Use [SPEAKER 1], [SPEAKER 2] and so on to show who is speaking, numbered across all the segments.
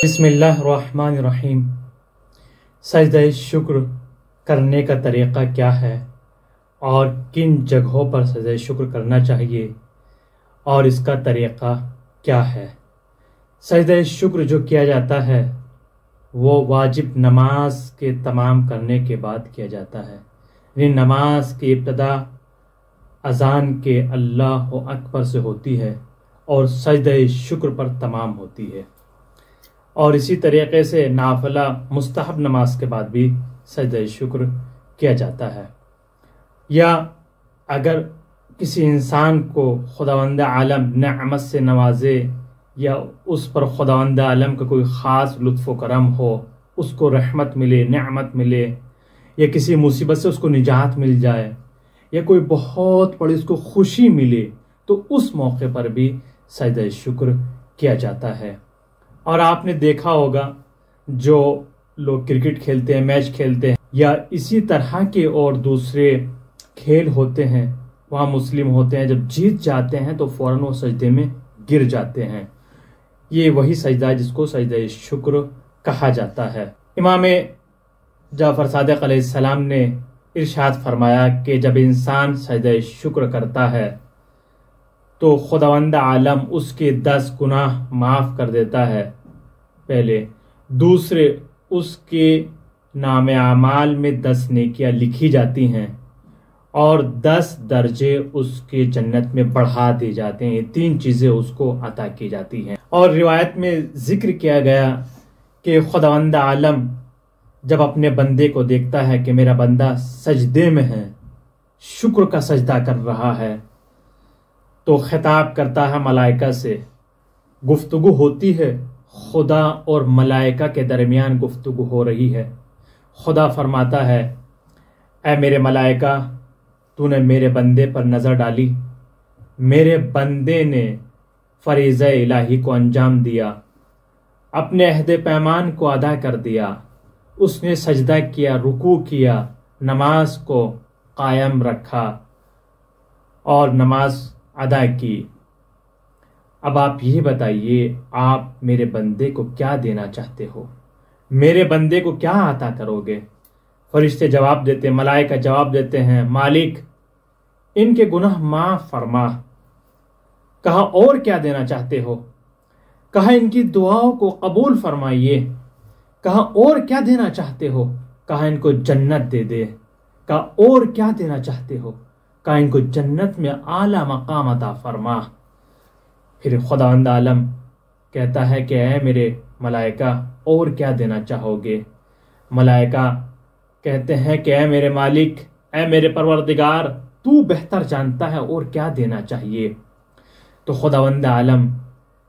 [SPEAKER 1] बिस्मिल्लाहिर्रहमानिर्रहीम। सजदा शुक्र करने का तरीक़ा क्या है और किन जगहों पर सजदा शुक्र करना चाहिए और इसका तरीक़ा क्या है। सजदा शुक्र जो किया जाता है वो वाजिब नमाज के तमाम करने के बाद किया जाता है। यानी नमाज की इब्तदा अज़ान के अल्लाह अकबर से होती है और सजदा शुक्र पर तमाम होती है। और इसी तरीक़े से नाफिला मुस्तहब नमाज के बाद भी सजदा शुक्र किया जाता है। या अगर किसी इंसान को खुदावंद आलम नेमत से नवाजे या उस पर खुदावंद आलम का कोई ख़ास लुत्फ़ व करम हो, उसको रहमत मिले, नेमत मिले, या किसी मुसीबत से उसको निजात मिल जाए या कोई बहुत बड़ी उसको खुशी मिले, तो उस मौके पर भी सजदा शुक्र किया जाता है। और आपने देखा होगा जो लोग क्रिकेट खेलते हैं, मैच खेलते हैं या इसी तरह के और दूसरे खेल होते हैं, वहाँ मुस्लिम होते हैं, जब जीत जाते हैं तो फ़ौरन वो सजदे में गिर जाते हैं। ये वही सजदा है जिसको सजदा शुक्र कहा जाता है। इमाम जाफ़र सादिक़ अलैहिस्सलाम ने इरशाद फरमाया कि जब इंसान सजदा शुक्र करता है तो खुदावंद आलम उसके 10 गुनाह माफ़ कर देता है। पहले दूसरे, उसके नामे आमाल में 10 नेकियां लिखी जाती हैं और 10 दर्जे उसके जन्नत में बढ़ा दिए जाते हैं। 3 चीज़ें उसको अता की जाती हैं। और रिवायत में जिक्र किया गया कि खुदावंद आलम जब अपने बंदे को देखता है कि मेरा बंदा सजदे में है, शुक्र का सजदा कर रहा है, तो खिताब करता है मलाइका से। गुफ्तगू होती है, खुदा और मलाइका के दरमियान गुफ्तगू हो रही है। खुदा फरमाता है, ऐ मेरे मलाइका, तूने मेरे बंदे पर नज़र डाली, मेरे बंदे ने फरीज़ा इलाही को अंजाम दिया, अपने अहद पैमान को अदा कर दिया, उसने सजदा किया, रुकू किया, नमाज को कायम रखा और नमाज अदा की। अब आप ये बताइए, आप मेरे बंदे को क्या देना चाहते हो? मेरे बंदे को क्या अता करोगे? फरिश्ते जवाब देते हैं, मलाइका जवाब देते हैं, मालिक इनके गुनाह माफ़ फरमा। कहा और क्या देना चाहते हो? कहा इनकी दुआओं को कबूल फरमाइए। कहा और क्या देना चाहते हो? कहा इनको जन्नत दे दे। कहा और क्या देना चाहते हो? कहा इनको जन्नत में आला मकाम अता फरमा। फिर खुदावंद आलम कहता है कि ऐ मेरे मलाइका, और क्या देना चाहोगे? मलाइका कहते हैं कि ऐ मेरे मालिक, ऐ मेरे परवरदिगार, तू बेहतर जानता है और क्या देना चाहिए। तो खुदावंद आलम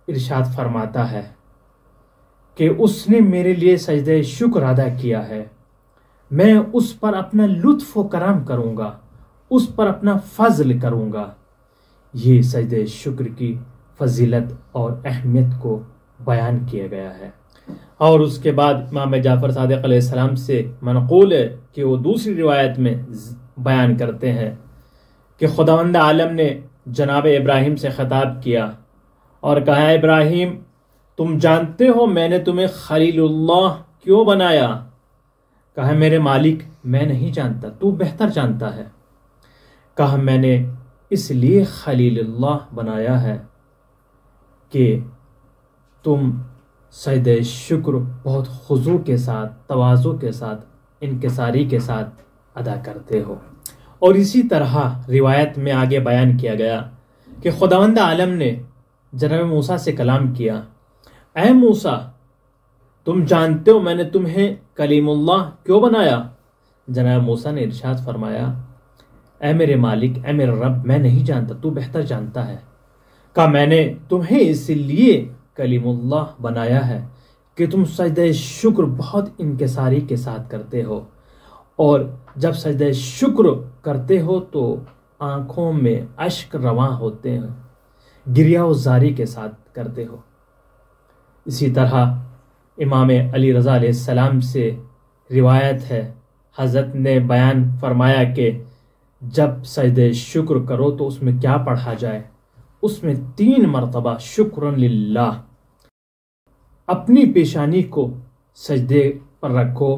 [SPEAKER 1] इरशाद फरमाता है कि उसने मेरे लिए सजदे शुक्र अदा किया है, मैं उस पर अपना लुत्फ़ व करम करूँगा, उस पर अपना फजल करूँगा। ये सजदे शुक्र की फजीलत और अहमियत को बयान किया गया है। और उसके बाद इमाम जाफ़र सादिक़ अलैहिस्सलाम से मनक़ूल है कि वो दूसरी रिवायत में बयान करते हैं कि खुदावंद आलम ने जनाब इब्राहिम से ख़िताब किया और कहा, इब्राहिम तुम जानते हो मैंने तुम्हें खलीलुल्लाह क्यों बनाया? कहा मेरे मालिक, मैं नहीं जानता, तू बेहतर जानता है। कहा मैंने इसलिए खलीलुल्लाह बनाया है कि तुम सजदे शुक्र बहुत खुजू के साथ, तवाज़ु के साथ, इनकिसारी के साथ अदा करते हो। और इसी तरह रिवायत में आगे बयान किया गया कि खुदावंद आलम ने जनाब मूसा से कलाम किया, ऐ मूसा तुम जानते हो मैंने तुम्हें कलीमुल्लाह क्यों बनाया? जनाब मूसा ने इरशाद फरमाया, ऐ मेरे मालिक, ऐ मेरे रब, मैं नहीं जानता, तू बेहतर जानता है। कहा मैंने तुम्हें इसलिए कलीमुल्लाह बनाया है कि तुम सजदा शुक्र बहुत इनकिसारी के साथ करते हो, और जब सजदा शुक्र करते हो तो आंखों में अश्क रवां होते हैं, गिरिया जारी के साथ करते हो। इसी तरह इमाम अली रज़ा अलैहिस्सलाम से रिवायत है, हज़रत ने बयान फरमाया कि जब सजदे शुक्र करो तो उसमें क्या पढ़ा जाए? उसमें 3 मरतबा शुक्रन लिल्लाह, अपनी पेशानी को सजदे पर रखो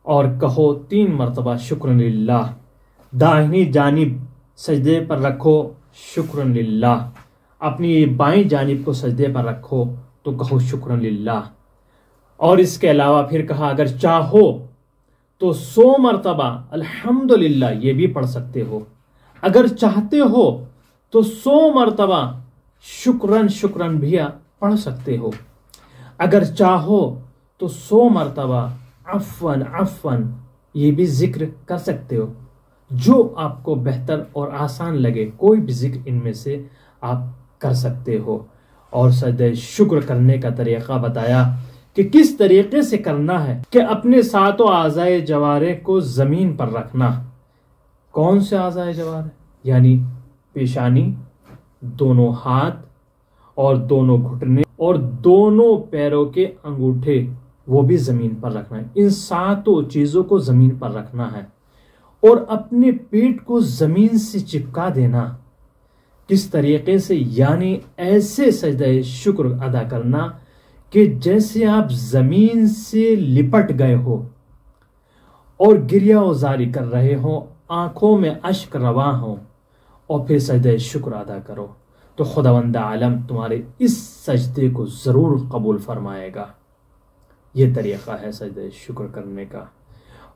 [SPEAKER 1] और कहो 3 मरतबा शुक्रन लिल्लाह। दाहिनी जानिब सजदे पर रखो शुक्रन लिल्लाह। अपनी बाईं जानिब को सजदे पर रखो तो कहो शुक्रन लिल्लाह। और इसके अलावा फिर कहा अगर चाहो तो 100 मरतबा अल्हम्दुलिल्लाह ये भी पढ़ सकते हो। अगर चाहते हो तो 100 मरतबा शुक्रन शुक्रन भी पढ़ सकते हो। अगर चाहो तो 100 मरतबा अफ़वन अफ़वन ये भी जिक्र कर सकते हो। जो आपको बेहतर और आसान लगे कोई भी जिक्र इनमें से आप कर सकते हो। और सजदे शुक्र करने का तरीक़ा बताया कि किस तरीके से करना है कि अपने सातों आज़ाए जवारे को ज़मीन पर रखना। कौन से आज़ाए जवारे? यानी पेशानी, दोनों हाथ और दोनों घुटने और दोनों पैरों के अंगूठे वो भी ज़मीन पर रखना है। इन सातों चीज़ों को ज़मीन पर रखना है और अपने पेट को ज़मीन से चिपका देना। किस तरीके से? यानी ऐसे सजदे शुक्र अदा करना कि जैसे आप ज़मीन से लिपट गए हो और गिरिया उजारी कर रहे हो, आंखों में अश्क रवा हो, और फिर सजदे शुक्र अदा करो तो खुदावंद आलम तुम्हारे इस सजदे को ज़रूर कबूल फरमाएगा। ये तरीक़ा है सजदे शुक्र करने का।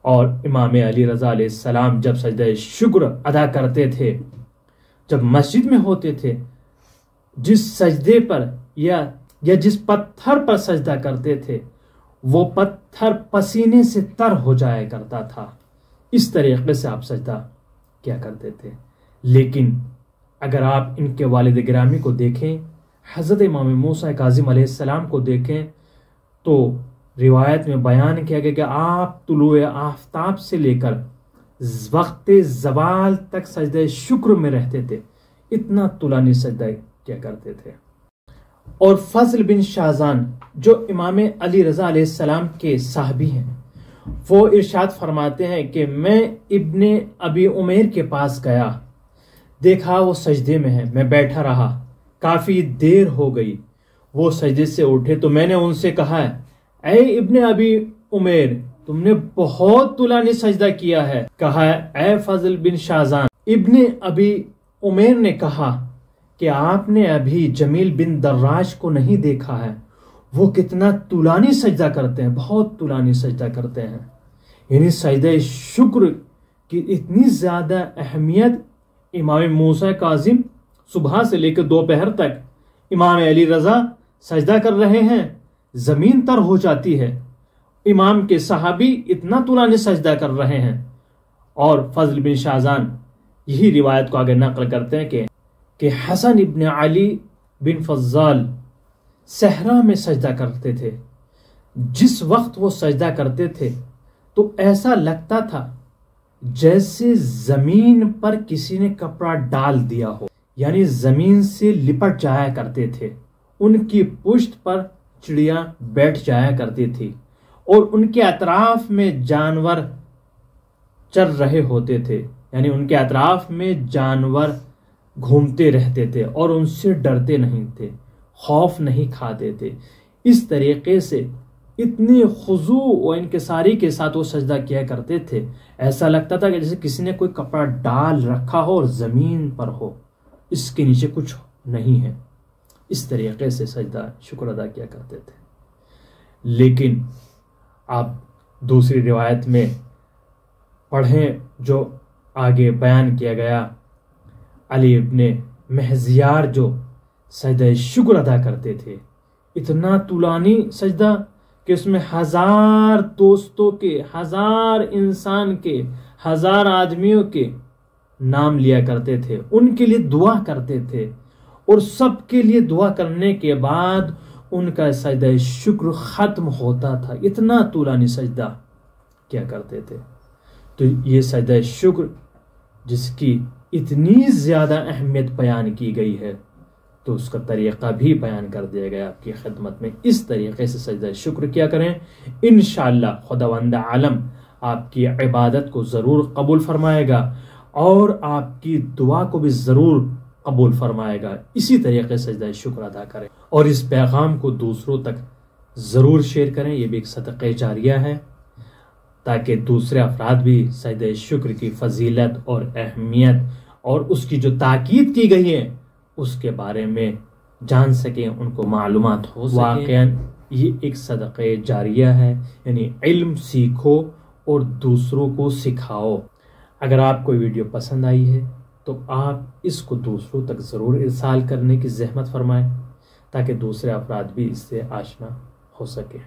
[SPEAKER 1] और इमाम अली रज़ा अलैहिस्सलाम जब सजदे शुक्र अदा करते थे, जब मस्जिद में होते थे, जिस सजदे पर या जिस पत्थर पर सजदा करते थे वो पत्थर पसीने से तर हो जाया करता था। इस तरीके से आप सजदा क्या करते थे। लेकिन अगर आप इनके वालिद गिरामी को देखें, हज़रत इमाम मूसा काज़िम अलैहिस्सलाम को देखें, तो रिवायत में बयान किया गया कि आप तुलुए आफ्ताब से लेकर वक्त ज़वाल तक सजदे शुक्र में रहते थे। इतना तुलानी सजदा क्या करते थे। और फजल बिन शाहजान जो इमाम अली रज़ा अलैहिस्सलाम के साहबी हैं, वो इरशाद फरमाते हैं कि मैं इब्ने अबी उमैर के पास गया, देखा वो सजदे में है, मैं बैठा रहा, काफ़ी देर हो गई, वो सजदे से उठे तो मैंने उनसे कहा, ऐ इब्ने अबी उमैर तुमने बहुत तुलानी सजदा किया है। कहा, ऐ फजल बिन शाहजान। इब्ने अबी उमैर ने कहा कि आपने अभी जमील बिन दर्राज को नहीं देखा है, वो कितना तुलानी सजदा करते हैं, बहुत तुलानी सजदा करते हैं। यानी सजदा शुक्र की इतनी ज़्यादा अहमियत इमाम मूसा काज़िम सुबह से लेकर दोपहर तक इमाम अली रज़ा सजदा कर रहे हैं, ज़मीन तर हो जाती है। इमाम के सहाबी इतना तुलानी सजदा कर रहे हैं। और फजल बिन शाहजान यही रिवायत को आगे नकल करते हैं कि हसन इब्न अली बिन फज़ाल सहरा में सजदा करते थे। जिस वक्त वो सजदा करते थे तो ऐसा लगता था जैसे ज़मीन पर किसी ने कपड़ा डाल दिया हो, यानी ज़मीन से लिपट जाया करते थे। उनकी पुश्त पर चिड़िया बैठ जाया करती थी और उनके अतराफ में जानवर चर रहे होते थे, यानी उनके अतराफ में जानवर घूमते रहते थे और उनसे डरते नहीं थे, खौफ नहीं खाते थे। इस तरीके से इतनी खुजू और इनकिसारी के साथ वो सजदा किया करते थे, ऐसा लगता था कि जैसे किसी ने कोई कपड़ा डाल रखा हो और ज़मीन पर हो, इसके नीचे कुछ नहीं है। इस तरीके से सजदा शुक्र अदा किया करते थे। लेकिन आप दूसरी रिवायत में पढ़ें जो आगे बयान किया गया, अली इब्ने महजियार जो सजदा शुक्र अदा करते थे, इतना तुलानी सजदा कि उसमें 1000 दोस्तों के, 1000 इंसान के, 1000 आदमियों के नाम लिया करते थे, उनके लिए दुआ करते थे और सबके लिए दुआ करने के बाद उनका सजदा शुक्र ख़त्म होता था। इतना तुलानी सजदा क्या करते थे। तो ये सजदा शुक्र जिसकी इतनी ज़्यादा अहमियत बयान की गई है, तो उसका तरीक़ा भी बयान कर दिया गया आपकी खिदमत में। इस तरीक़े से सजदा शुक्र किया करें, इंशाअल्लाह खुदावंद आलम आपकी इबादत को ज़रूर कबूल फरमाएगा और आपकी दुआ को भी ज़रूर कबूल फरमाएगा। इसी तरीके से सजदा शुक्र अदा करें और इस पैगाम को दूसरों तक ज़रूर शेयर करें। ये भी एक सदक़े जारिया है, ताकि दूसरे अफराद भी सजदे शुक्र की फजीलत और अहमियत और उसकी जो ताकीद की गई है उसके बारे में जान सकें, उनको मालूमात हो सके। वाक़ईन ये एक सदक़े जारिया है, यानी इल्म सीखो और दूसरों को सिखाओ। अगर आपको वीडियो पसंद आई है तो आप इसको दूसरों तक ज़रूर इरसाल करने की ज़हमत फरमाएं, ताकि दूसरे अफराद भी इससे आशना हो सके।